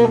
Hey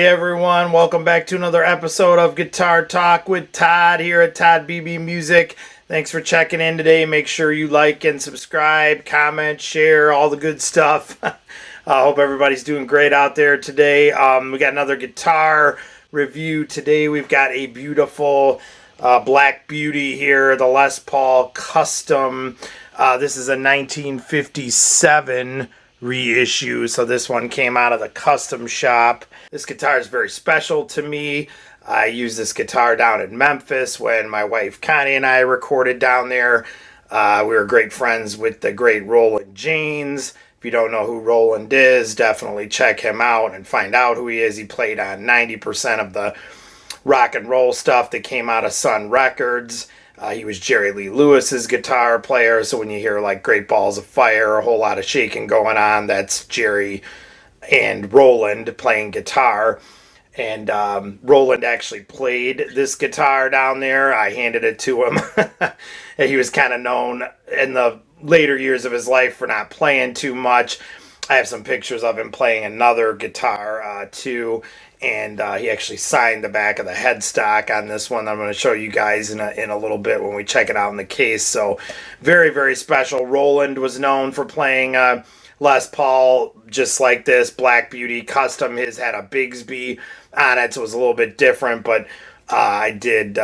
everyone, welcome back to another episode of Guitar Talk with Todd here at Todd BB Music. Thanks for checking in today. Make sure you like and subscribe, comment, share, all the good stuff. I hope everybody's doing great out there today. We got another guitar review today. We've got a beautiful Black Beauty here, the Les Paul Custom. This is a 1957 reissue, so this one came out of the custom shop. This guitar is very special to me. I used this guitar down in Memphis when my wife Connie and I recorded down there. We were great friends with the great Roland Janes. If you don't know who Roland is, definitely check him out and find out who he is. He played on 90% of the rock and roll stuff that came out of Sun Records. He was Jerry Lee Lewis's guitar player, so when you hear like Great Balls of Fire, a whole lot of shaking going on, that's Jerry and Roland playing guitar. And Roland actually played this guitar down there. I handed it to him. He was kind of known in the later years of his life for not playing too much. I have some pictures of him playing another guitar too. And he actually signed the back of the headstock on this one. I'm going to show you guys in a little bit when we check it out in the case. So very, very special. Roland was known for playing Les Paul just like this. Black Beauty Custom. His had a Bigsby on it, so it was a little bit different. But I did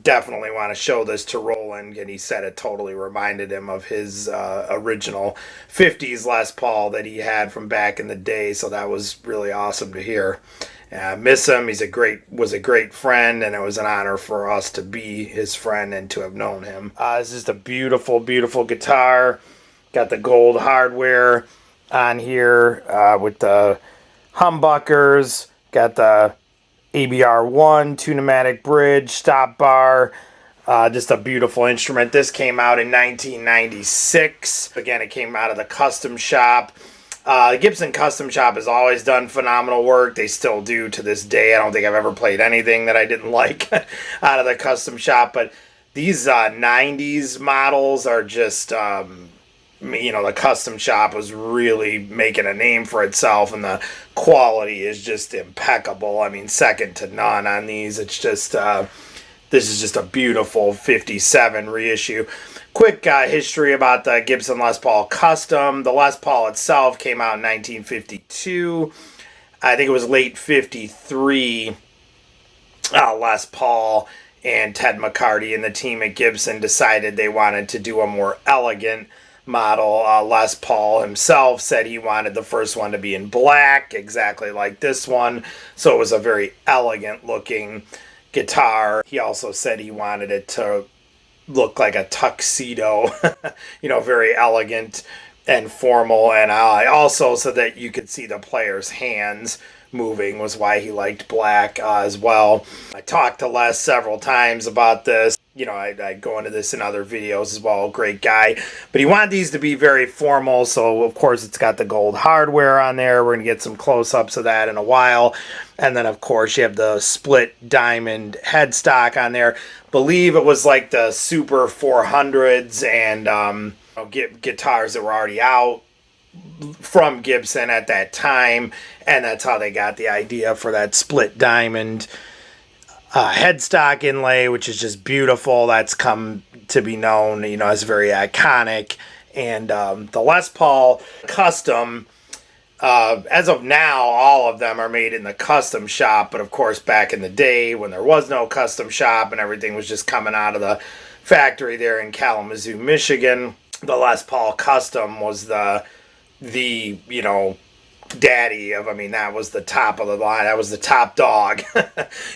definitely want to show this to Roland, and he said it totally reminded him of his original 50s Les Paul that he had from back in the day, so that was really awesome to hear. I miss him. Was a great friend, and it was an honor for us to be his friend and to have known him. This is a beautiful, beautiful guitar. Got the gold hardware on here with the humbuckers. Got the ABR1 two-pneumatic bridge, stop bar, just a beautiful instrument. This came out in 1996. Again, it came out of the custom shop. The Gibson Custom Shop has always done phenomenal work. They still do to this day. I don't think I've ever played anything that I didn't like out of the custom shop, but these 90s models are just... the custom shop was really making a name for itself, and the quality is just impeccable. I mean, second to none on these. It's just, this is just a beautiful 57 reissue. Quick history about the Gibson Les Paul Custom. The Les Paul itself came out in 1952. I think it was late 53. Les Paul and Ted McCarty and the team at Gibson decided they wanted to do a more elegant model. Les Paul himself said he wanted the first one to be in black, exactly like this one, so it was a very elegant looking guitar. He also said he wanted it to look like a tuxedo, very elegant and formal, and also so that you could see the player's hands moving was why he liked black as well. I talked to Les several times about this. I go into this in other videos as well. Great guy. But he wanted these to be very formal, so of course it's got the gold hardware on there. We're going to get some close-ups of that in a while. And then, of course, you have the split diamond headstock on there. Believe it was like the Super 400s and guitars that were already out from Gibson at that time, and that's how they got the idea for that split diamond headstock inlay, which is just beautiful. That's come to be known, as very iconic. And the Les Paul Custom, as of now, all of them are made in the custom shop, but of course back in the day when there was no custom shop and everything was just coming out of the factory there in Kalamazoo, Michigan, the Les Paul Custom was the daddy of, that was the top of the line. That was the top dog.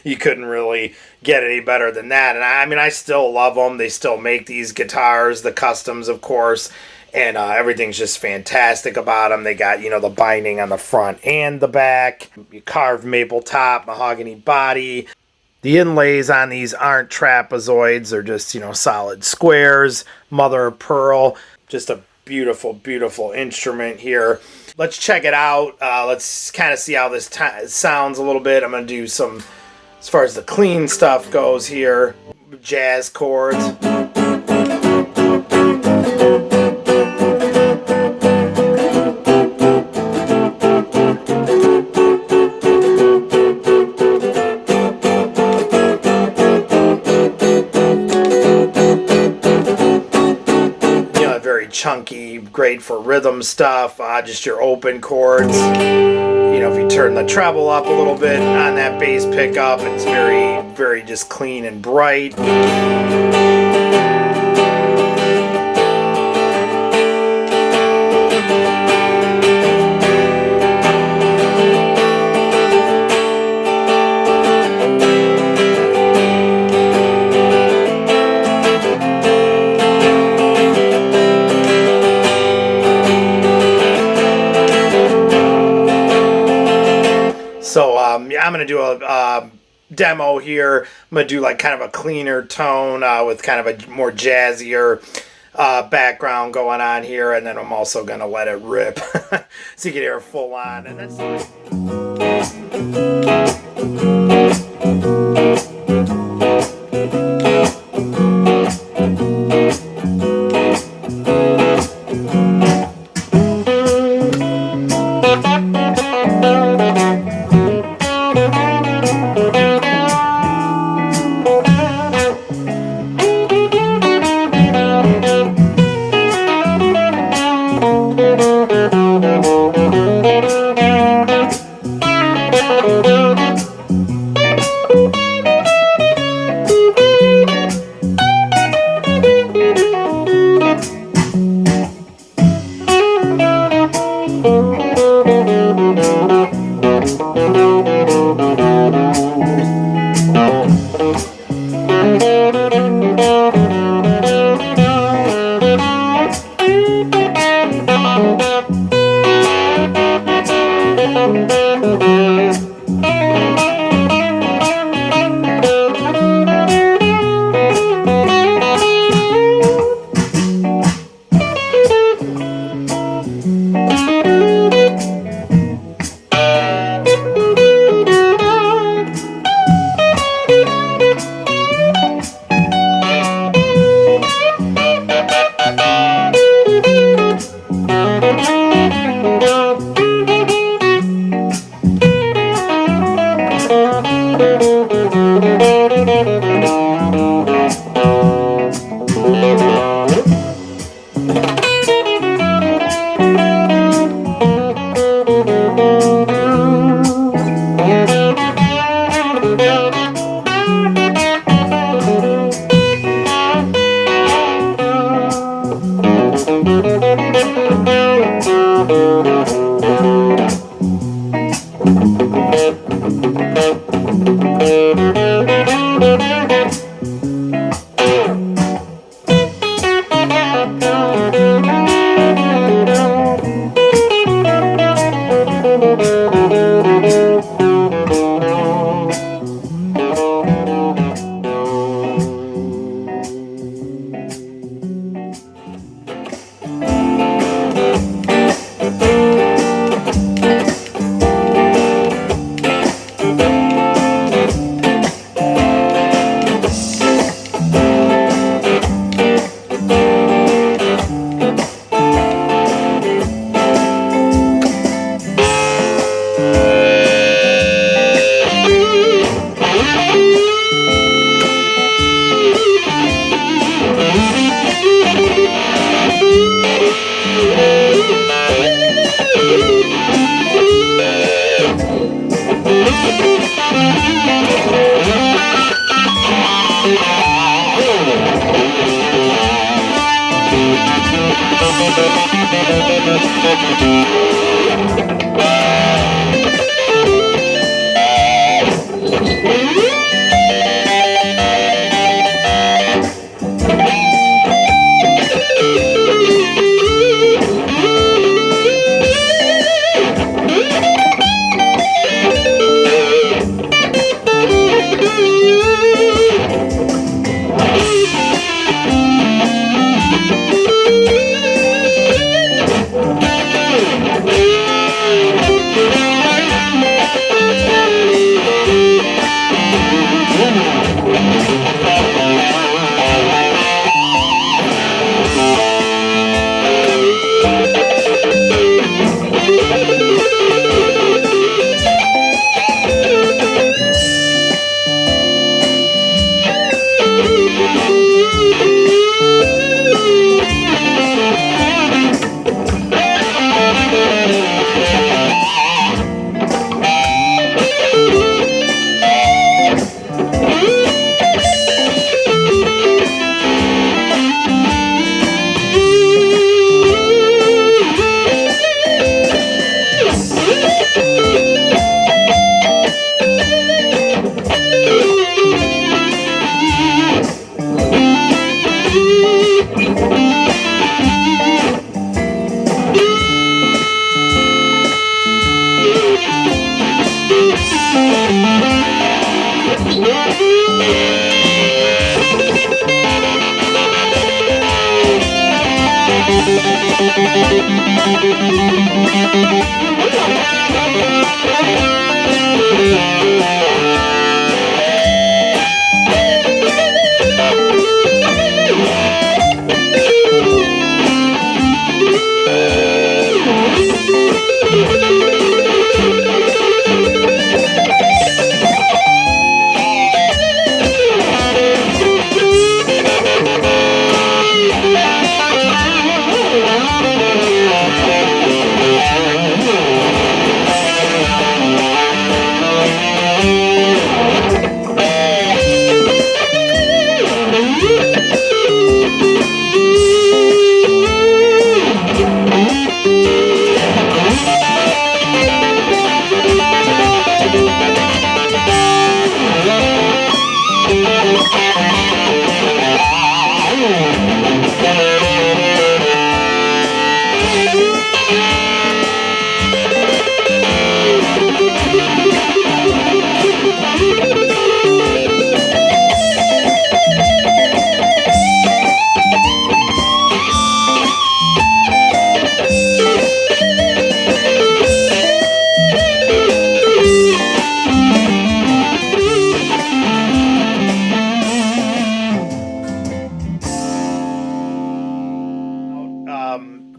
You couldn't really get any better than that. And I still love them. They still make these guitars, the customs, of course, and everything's just fantastic about them. They got, the binding on the front and the back, carved maple top, mahogany body. The inlays on these aren't trapezoids. They're just, solid squares, mother of pearl. Just a beautiful, beautiful instrument here. Let's check it out. Let's kind of see how this sounds a little bit. I'm going to do some, as far as the clean stuff goes here, jazz chords. Chunky, great for rhythm stuff, just your open chords. You know, if you turn the treble up a little bit on that bass pickup, it's very, very just clean and bright. So I'm going to do a demo here. I'm going to do like kind of a cleaner tone with kind of a more jazzier background going on here, and then I'm also going to let it rip so you can hear it full on. And that's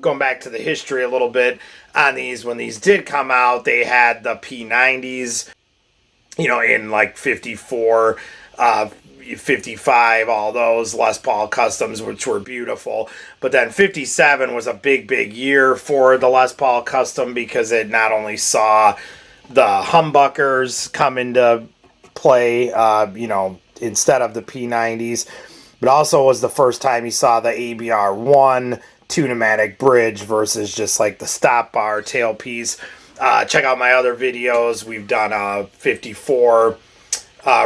Going back to the history a little bit on these, when these did come out, they had the P90s, you know, in like 54, 55, all those Les Paul Customs, which were beautiful. But then 57 was a big year for the Les Paul Custom, because it not only saw the humbuckers come into play, you know, instead of the P90s, but also was the first time you saw the ABR1 two-pneumatic bridge versus just like the stop bar tailpiece. Check out my other videos. We've done a 54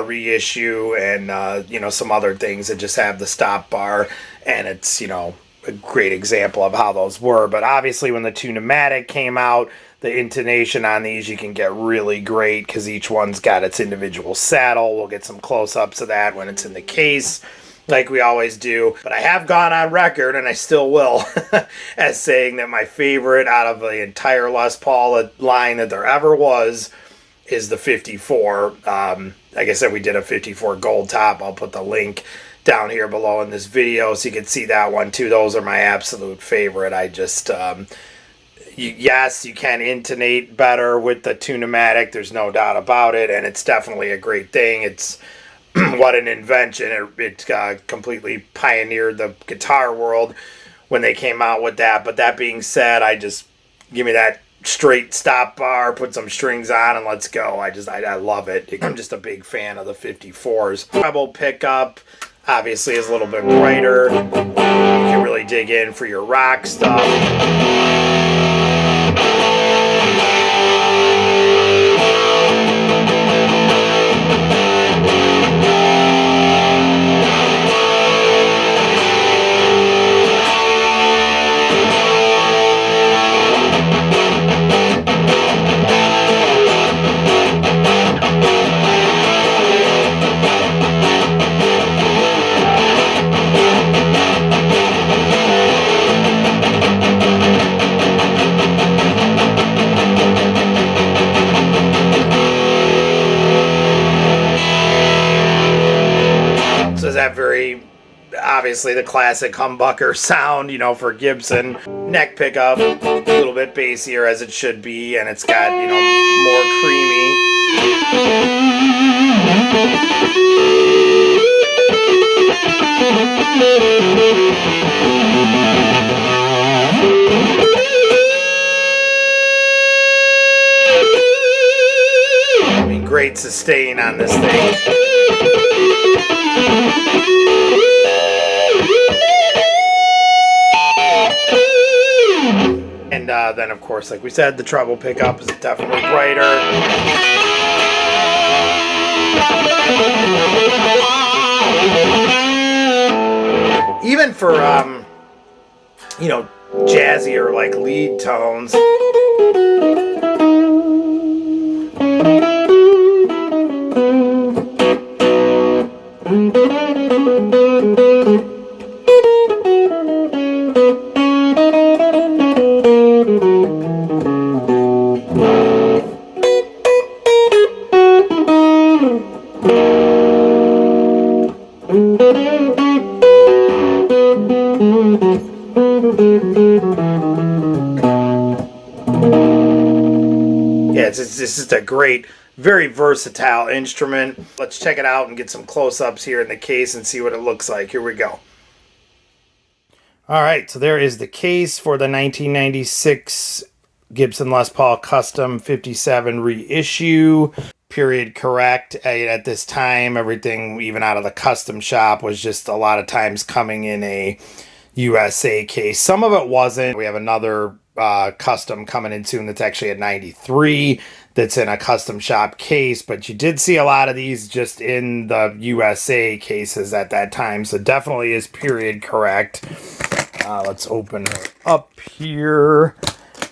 reissue and you know, some other things that just have the stop bar, and it's, you know, a great example of how those were. But obviously when the two-pneumatic came out, the intonation on these you can get really great because each one's got its individual saddle. We'll get some close-ups of that when it's in the case, like we always do. But I have gone on record, and I still will, as saying that my favorite out of the entire Les Paul line that there ever was is the 54. Like I said, we did a 54 gold top. I'll put the link down here below in this video so you can see that one too. Those are my absolute favorite. I just, yes, you can intonate better with the two-pneumatic. There's no doubt about it, and it's definitely a great thing. It's what an invention. It completely pioneered the guitar world when they came out with that. But that being said, I just, give me that straight stop bar, put some strings on, and let's go. I love it. I'm just a big fan of the 54s. Treble pickup obviously is a little bit brighter. You can really dig in for your rock stuff. That very obviously the classic humbucker sound, you know, for Gibson. Neck pickup, a little bit bassier as it should be, and it's got, you know, more creamy. I mean, great sustain on this thing. And then, of course, like we said, the treble pickup is definitely brighter. even for, you know, jazzier like lead tones. Yeah, it's just a great, very versatile instrument. Let's check it out and get some close-ups here in the case and see what it looks like. Here we go. All right, so there is the case for the 1996 Gibson Les Paul Custom 57 reissue. Period correct. At this time, everything, even out of the custom shop, was just a lot of times coming in a USA case. Some of it wasn't. We have another custom coming in soon that's actually a 93 that's in a custom shop case, but you did see a lot of these just in the USA cases at that time, so definitely is period correct. Let's open her up here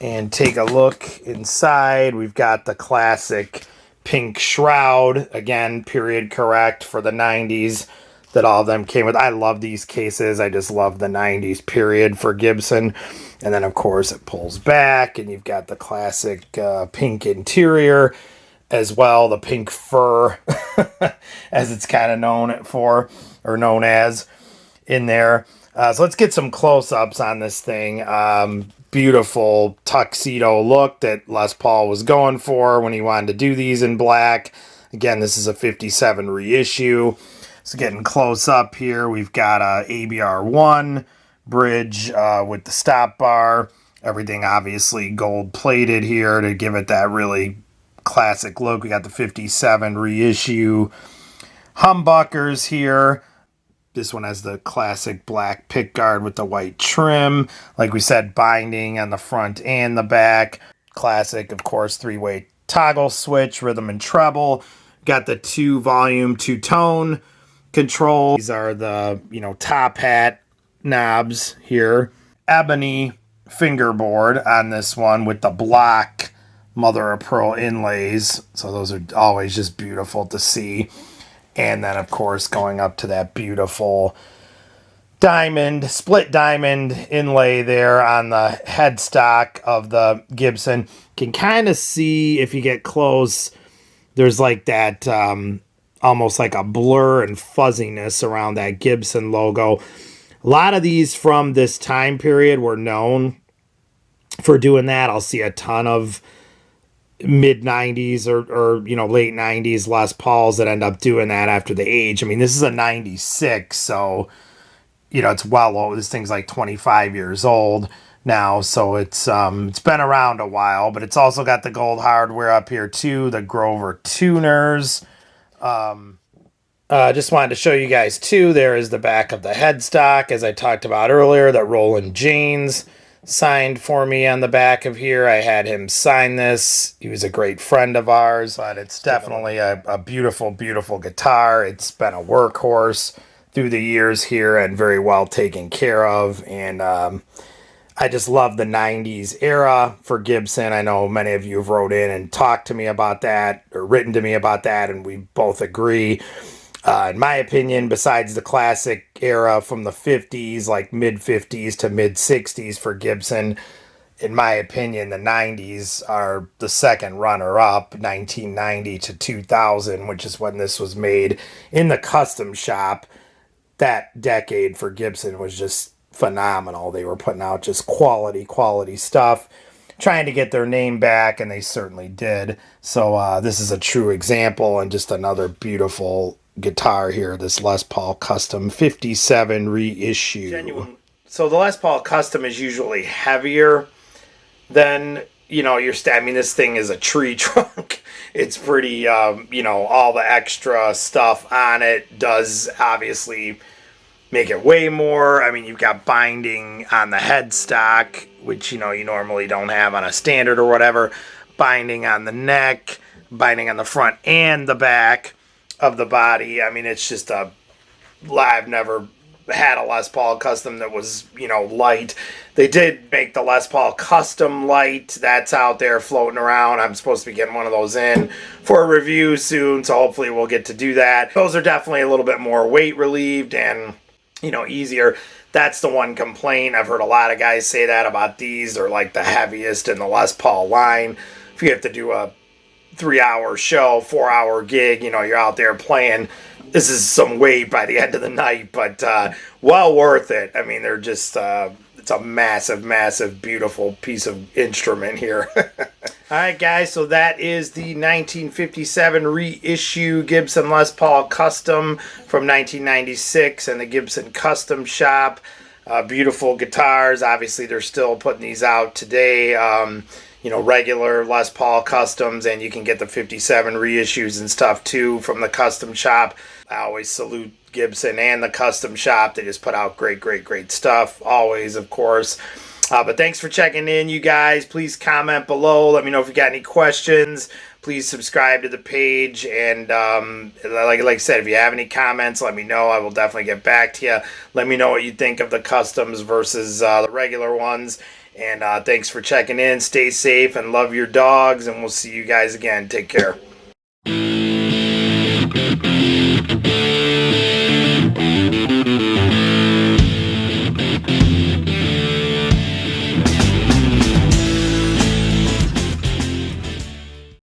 and take a look inside. We've got the classic pink shroud, again period correct for the 90s that all of them came with. I love these cases. I just love the 90s period for Gibson. And then, of course, it pulls back, and you've got the classic pink interior as well, the pink fur, as it's kind of known for, or known as, in there. So let's get some close-ups on this thing. Beautiful tuxedo look that Les Paul was going for when he wanted to do these in black. Again, this is a 57 reissue. So getting close up here, we've got a ABR1 bridge with the stop bar. Everything obviously gold plated here to give it that really classic look. We got the 57 reissue humbuckers here. This one has the classic black pickguard with the white trim. Like we said, binding on the front and the back. Classic, of course, three-way toggle switch, rhythm and treble. Got the 2-volume, 2-tone control. These are the, top hat knobs here. Ebony fingerboard on this one with the block mother of pearl inlays. So those are always just beautiful to see. And then, of course, going up to that beautiful diamond, split diamond inlay there on the headstock of the Gibson. Can kind of see, if you get close, there's like that almost like a blur and fuzziness around that Gibson logo. A lot of these from this time period were known for doing that. I'll see a ton of mid 90s or late 90s Les Pauls that end up doing that after the age. I mean, this is a 96, so it's well old. This thing's like 25 years old now, so it's been around a while, but it's also got the gold hardware up here too, the Grover tuners. Just wanted to show you guys too, there is the back of the headstock, as I talked about earlier, that Roland Janes signed for me on the back of here. I had him sign this. He was a great friend of ours, but it's definitely a beautiful, beautiful guitar. It's been a workhorse through the years here and very well taken care of. And I just love the 90s era for Gibson. I know many of you have wrote in and talked to me about that, or written to me about that, and we both agree. In my opinion, besides the classic era from the 50s, like mid-50s to mid-60s for Gibson, in my opinion, the 90s are the second runner-up, 1990 to 2000, which is when this was made in the custom shop. That decade for Gibson was just phenomenal. They were putting out just quality stuff, trying to get their name back, and they certainly did. So this is a true example and just another beautiful guitar here, this Les Paul Custom 57 reissue. Genuine. So the Les Paul Custom is usually heavier than, I mean, this thing is a tree trunk. It's pretty, all the extra stuff on it does obviously make it way more. I mean, you've got binding on the headstock, which, you normally don't have on a standard or whatever. Binding on the neck, binding on the front and the back of the body. I mean, it's just I've never had a Les Paul Custom that was, you know, light. They did make the Les Paul Custom Light. That's out there floating around. I'm supposed to be getting one of those in for a review soon, so hopefully we'll get to do that. Those are definitely a little bit more weight relieved and, you know, easier. That's the one complaint. I've heard a lot of guys say that about these. They're like the heaviest in the Les Paul line. If you have to do a 3-hour show, 4-hour gig, you know, you're out there playing, this is some weight by the end of the night, but well worth it. I mean, they're just, it's a massive, massive, beautiful piece of instrument here. All right, guys, so that is the 1957 reissue Gibson Les Paul Custom from 1996 and the Gibson Custom Shop. Beautiful guitars. Obviously, they're still putting these out today. You know, regular Les Paul Customs, and you can get the 57 reissues and stuff too from the Custom Shop. I always salute Gibson and the Custom Shop. They just put out great, great, great stuff. Always, of course. But thanks for checking in, you guys. Please comment below. Let me know if you got any questions. Please subscribe to the page. And like I said, if you have any comments, let me know. I will definitely get back to you. Let me know what you think of the Customs versus the regular ones. And thanks for checking in. Stay safe and love your dogs. And we'll see you guys again. Take care.